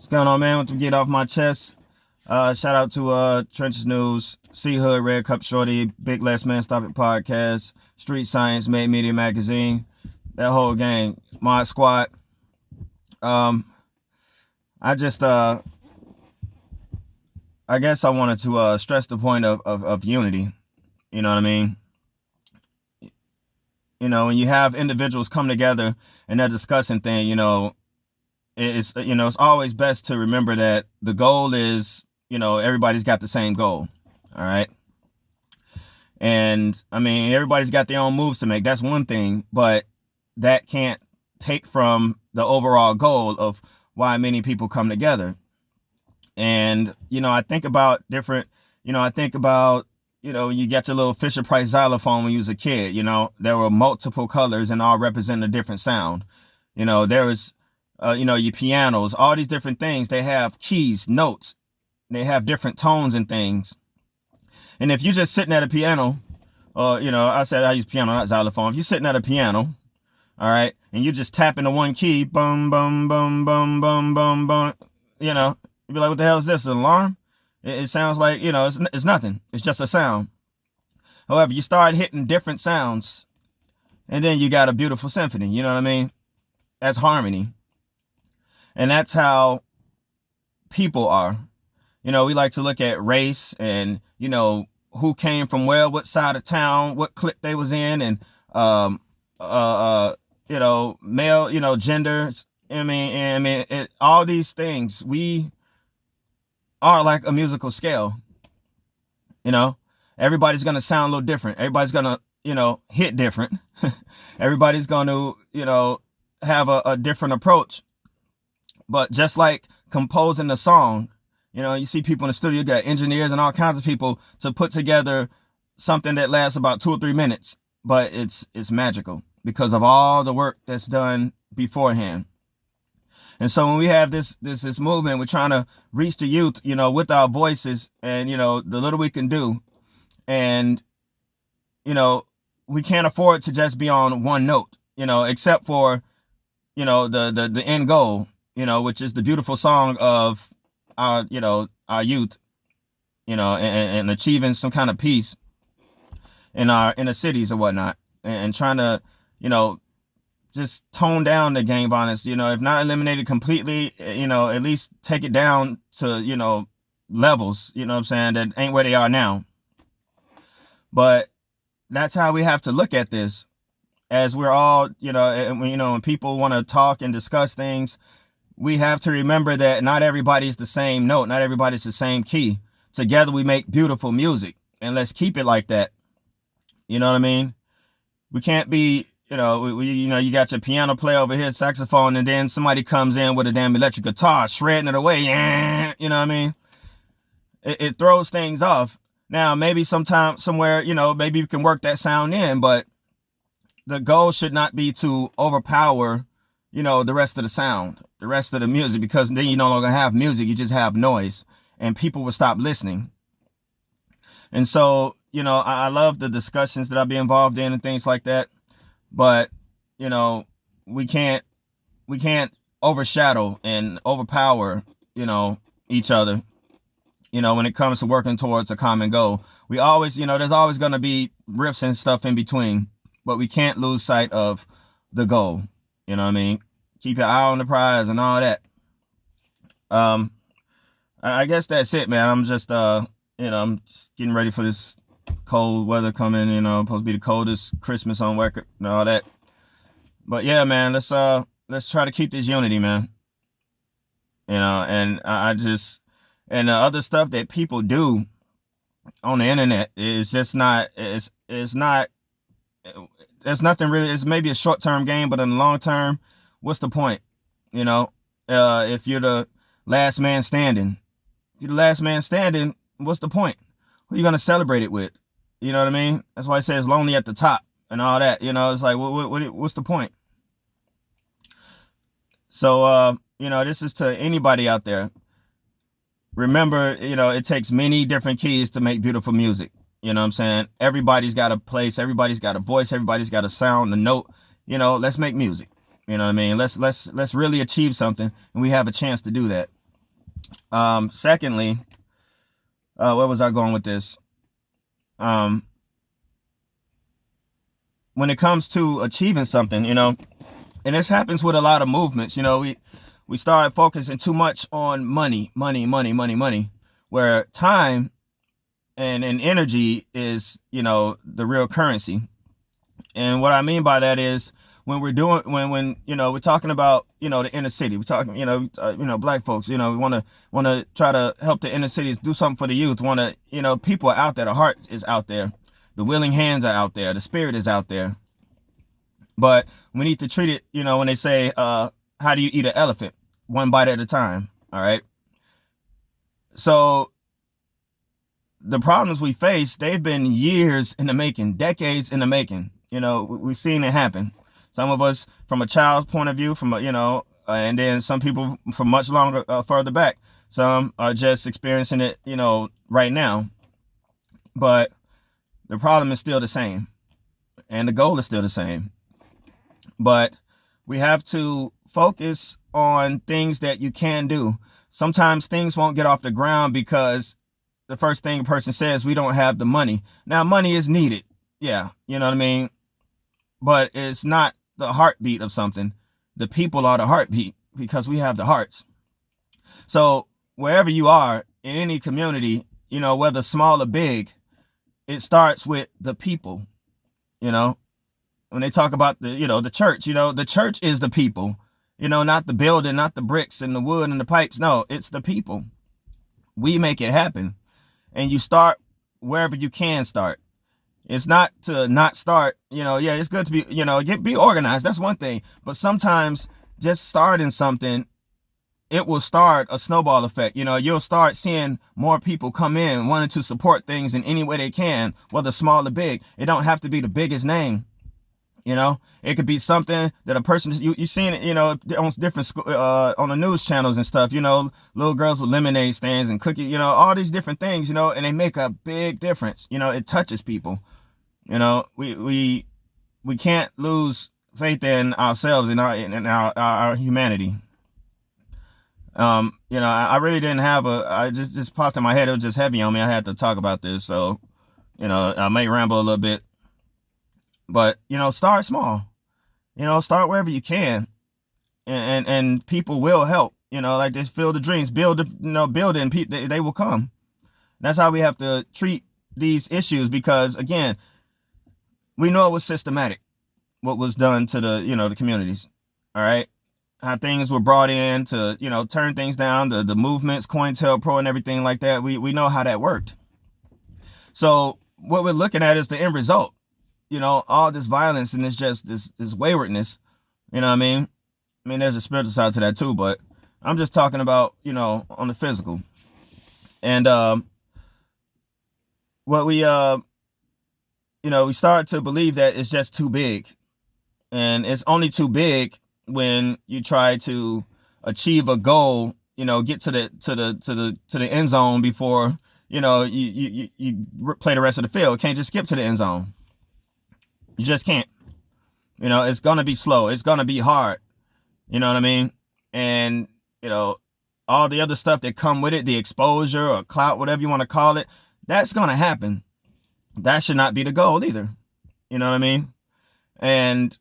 What's going on, man? Want to get off my chest. Shout out to Trenches News, C Hood, Red Cup Shorty, Big Last Man Stop It Podcast, Street Science, Made Media Magazine, that whole gang, Mod Squad. I just I guess I wanted to stress the point of unity. You know what I mean? You know, when you have individuals come together and they're discussing things, it's always best to remember that the goal is, everybody's got the same goal. All right. And I mean, everybody's got their own moves to make. That's one thing, but that can't take from the overall goal of why many people come together. And, I think about different, you get your little Fisher Price xylophone when you was a kid, there were multiple colors and all represent a different sound. There was, your pianos, all these different things, they have keys, notes, they have different tones and things. And if you're just sitting at a piano, I said I use piano, not xylophone. If you're sitting at a piano, all right, and you're just tapping the one key, bum, bum, bum, bum, bum, bum, bum, you'd be like, what the hell is this, an alarm? It sounds like, it's nothing. It's just a sound. However, you start hitting different sounds, and then you got a beautiful symphony, you know what I mean? That's harmony. And that's how people are. We like to look at race and, who came from where, what side of town, what clique they was in, and, male, genders. All these things, we are like a musical scale. Everybody's going to sound a little different. Everybody's going to, hit different. Everybody's going to, have a different approach. But just like composing a song, you see people in the studio, you got engineers and all kinds of people to put together something that lasts about 2 or 3 minutes, but it's magical because of all the work that's done beforehand. And so when we have this movement, we're trying to reach the youth, with our voices and, the little we can do. And, we can't afford to just be on one note, except for, the end goal, which is the beautiful song of our youth, and achieving some kind of peace in the cities or whatnot, and trying to, just tone down the gang violence, if not eliminated completely, at least take it down to, levels, what I'm saying, that ain't where they are now. But that's how we have to look at this, as we're all, when people want to talk and discuss things, we have to remember that not everybody's the same note, not everybody's the same key. Together we make beautiful music, and let's keep it like that. You know what I mean? We can't be, you got your piano player over here, saxophone, and then somebody comes in with a damn electric guitar, shredding it away. You know what I mean? It throws things off. Now, maybe sometime, somewhere, maybe you can work that sound in, but the goal should not be to overpower, the rest of the sound, the rest of the music, because then you no longer have music, you just have noise, and people will stop listening. And so, I love the discussions that I'll be involved in and things like that. But, we can't overshadow and overpower, each other, when it comes to working towards a common goal. We always, there's always going to be riffs and stuff in between, but we can't lose sight of the goal. You know what I mean? Keep your eye on the prize and all that. I guess that's it, man. I'm just, I'm just getting ready for this cold weather coming, supposed to be the coldest Christmas on record and all that. But yeah, man, let's try to keep this unity, man. And and the other stuff that people do on the internet is just not, it's not, there's nothing really, it's maybe a short-term game, but in the long term, what's the point? If you're the last man standing, what's the point? Who are you going to celebrate it with? You know what I mean? That's why I say it's lonely at the top and all that. It's like, what's the point? So, this is to anybody out there. Remember, it takes many different keys to make beautiful music. You know what I'm saying? Everybody's got a place. Everybody's got a voice. Everybody's got a sound, a note. Let's make music. You know what I mean? Let's really achieve something, and we have a chance to do that. Secondly, where was I going with this? Um, when it comes to achieving something, and this happens with a lot of movements, we start focusing too much on money, money, money, money, money, where time and energy is, the real currency. And what I mean by that is when we're talking about, the inner city, we're talking, black folks, we want to try to help the inner cities do something for the youth. Want to, people are out there, the heart is out there, the willing hands are out there, the spirit is out there. But we need to treat it, when they say, how do you eat an elephant? One bite at a time. All right. So the problems we face, they've been years in the making, decades in the making. We've seen it happen. Some of us from a child's point of view, and then some people from much longer, further back. Some are just experiencing it, right now. But the problem is still the same. And the goal is still the same. But we have to focus on things that you can do. Sometimes things won't get off the ground because the first thing a person says, we don't have the money. Now, money is needed. Yeah, you know what I mean? But it's not the heartbeat of something. The people are the heartbeat because we have the hearts. So wherever you are in any community, whether small or big, it starts with the people. When they talk about the church, the church is the people, not the building, not the bricks and the wood and the pipes. No, it's the people. We make it happen. And you start wherever you can start. It's not to not start, it's good to be, be organized. That's one thing. But sometimes just starting something, it will start a snowball effect. You'll start seeing more people come in wanting to support things in any way they can, whether small or big. It don't have to be the biggest name. It could be something that a person, you seen it, on different, on the news channels and stuff, little girls with lemonade stands and cookies, all these different things, and they make a big difference. It touches people. We can't lose faith in ourselves and our humanity. I really didn't have I just popped in my head. It was just heavy on me. I had to talk about this. So, I may ramble a little bit. But, start small, start wherever you can, and people will help, like they feel the dreams, build it, and they will come. That's how we have to treat these issues because, again, we know it was systematic, what was done to the communities. All right. How things were brought in to, turn things down, the movements, COINTELPRO and everything like that. We know how that worked. So what we're looking at is the end result. All this violence and it's just this waywardness, you know what I mean? I mean, there's a spiritual side to that too, but I'm just talking about, on the physical. And what we start to believe that it's just too big. And it's only too big when you try to achieve a goal, get to the end zone before, you play the rest of the field. Can't just skip to the end zone. You just can't. It's going to be slow. It's going to be hard. You know what I mean? And, all the other stuff that come with it, the exposure or clout, whatever you want to call it, that's going to happen. That should not be the goal either. You know what I mean? And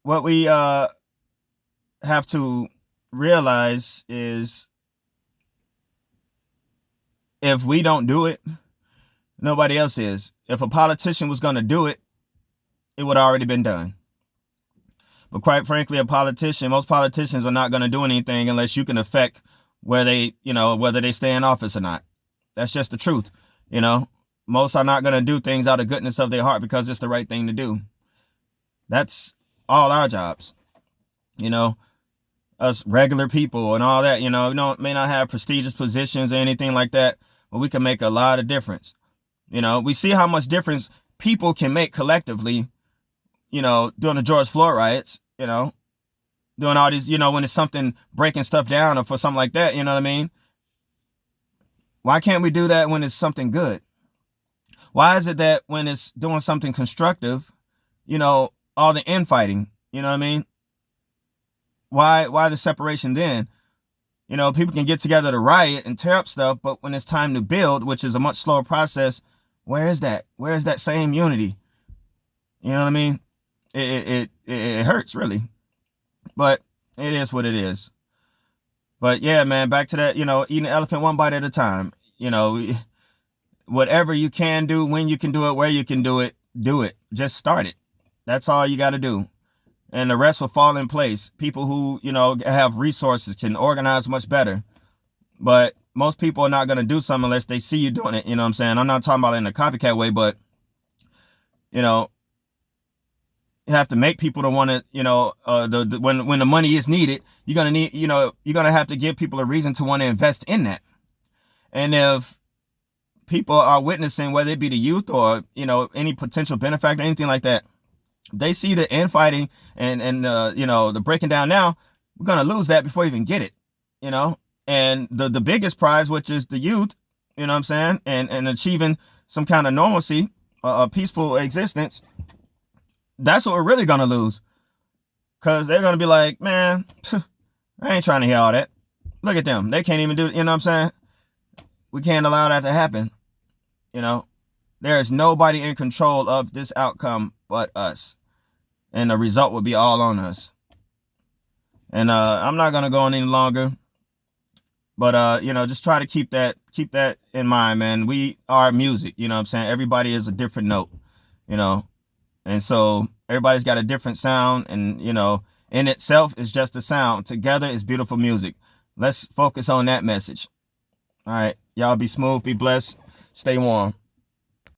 what we have to realize is if we don't do it, nobody else is. If a politician was going to do it, it would have already been done. But quite frankly, most politicians are not going to do anything unless you can affect where they, whether they stay in office or not. That's just the truth. Most are not going to do things out of goodness of their heart because it's the right thing to do. That's all our jobs. Us regular people and all that, may not have prestigious positions or anything like that, but we can make a lot of difference. We see how much difference people can make collectively, during the George Floyd riots, doing all these, when it's something breaking stuff down or for something like that, you know what I mean? Why can't we do that when it's something good? Why is it that when it's doing something constructive, all the infighting, you know what I mean? Why the separation then? You know, people can get together to riot and tear up stuff, but when it's time to build, which is a much slower process, where is that? Where is that same unity? You know what I mean? It hurts, really, but it is what it is. But yeah, man, back to that, eating an elephant one bite at a time. Whatever you can do, when you can do it, where you can do it, do it. Just start it. That's all you got to do. And the rest will fall in place. People who, have resources can organize much better. But most people are not going to do something unless they see you doing it. You know what I'm saying? I'm not talking about it in a copycat way, but, you have to make people to want to, when the money is needed, you're going to need, you're going to have to give people a reason to want to invest in that. And if people are witnessing, whether it be the youth or, any potential benefactor, anything like that, they see the infighting and the breaking down now, we're going to lose that before we even get it, and the biggest prize, which is the youth, you know what I'm saying? And achieving some kind of normalcy, a peaceful existence. That's what we're really going to lose. Cause they're going to be like, man, I ain't trying to hear all that. Look at them. They can't even do it. You know what I'm saying? We can't allow that to happen. There is nobody in control of this outcome but us. And the result will be all on us. And I'm not going to go on any longer. But, just try to keep that in mind, man. We are music. You know what I'm saying? Everybody is a different note, And so everybody's got a different sound. And, in itself, it's just a sound. Together, it's beautiful music. Let's focus on that message. All right. Y'all be smooth. Be blessed. Stay warm.